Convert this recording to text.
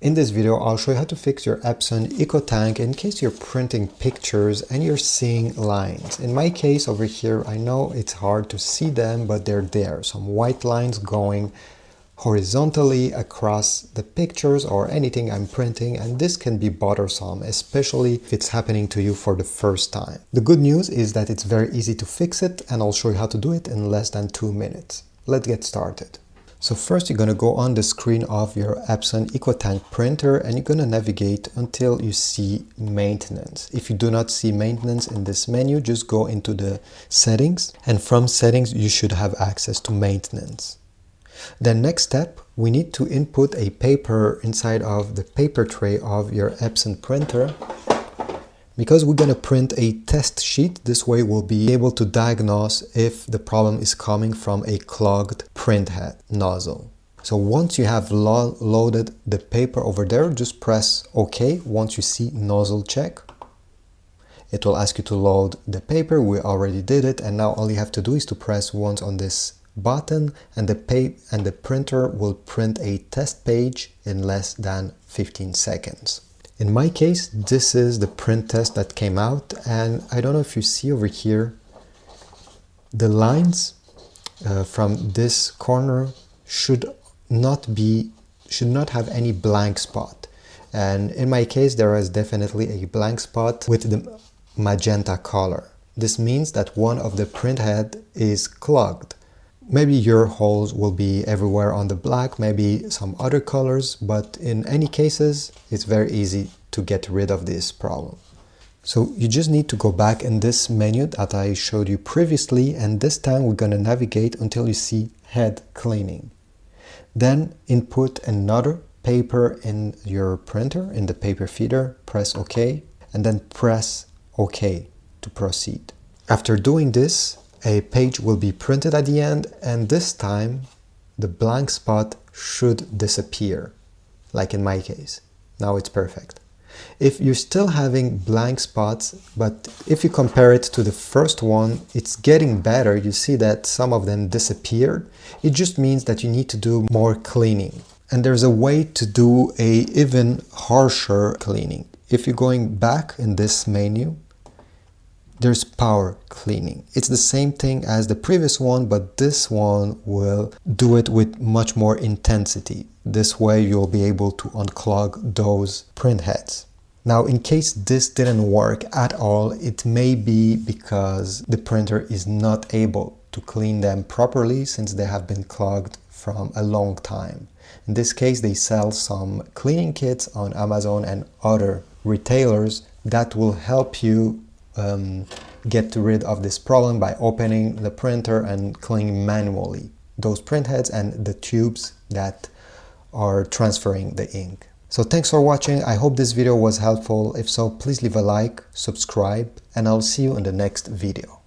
In this video, I'll show you how to fix your Epson EcoTank in case you're printing pictures and you're seeing lines. In my case over here, I know it's hard to see them, but they're there. Some white lines going horizontally across the pictures or anything I'm printing, and this can be bothersome, especially if it's happening to you for the first time. The good news is that it's very easy to fix it, and I'll show you how to do it in less than 2 minutes. Let's get started. So first you're going to go on the screen of your Epson EcoTank printer and you're going to navigate until you see maintenance. If you do not see maintenance in this menu, just go into the settings, and from settings you should have access to maintenance. Then next step, we need to input a paper inside of the paper tray of your Epson printer. Because we're going to print a test sheet, this way we'll be able to diagnose if the problem is coming from a clogged print head nozzle. So once you have loaded the paper over there, just press OK once you see nozzle check. It will ask you to load the paper. We already did it, and now all you have to do is to press once on this button and the printer will print a test page in less than 15 seconds. In my case, this is the print test that came out, and I don't know if you see over here, the lines from this corner should not have any blank spot. And in my case, there is definitely a blank spot with the magenta color. This means that one of the print head is clogged. Maybe your holes will be everywhere on the black, maybe some other colors, but in any cases, it's very easy to get rid of this problem. So you just need to go back in this menu that I showed you previously, and this time we're going to navigate until you see head cleaning. Then input another paper in your printer, in the paper feeder, press OK, and then press OK to proceed. After doing this, a page will be printed at the end, and this time the blank spot should disappear, like in my case. Now it's perfect. If you're still having blank spots, but if you compare it to the first one, it's getting better. You see that some of them disappeared. It just means that you need to do more cleaning. And there's a way to do a even harsher cleaning. If you're going back in this menu, there's power cleaning. It's the same thing as the previous one, but this one will do it with much more intensity. This way you'll be able to unclog those print heads. Now, in case this didn't work at all, it may be because the printer is not able to clean them properly since they have been clogged from a long time. In this case, they sell some cleaning kits on Amazon and other retailers that will help you get rid of this problem by opening the printer and cleaning manually those print heads and the tubes that are transferring the ink. So thanks for watching. I hope this video was helpful. If so, please leave a like, subscribe, and I'll see you in the next video.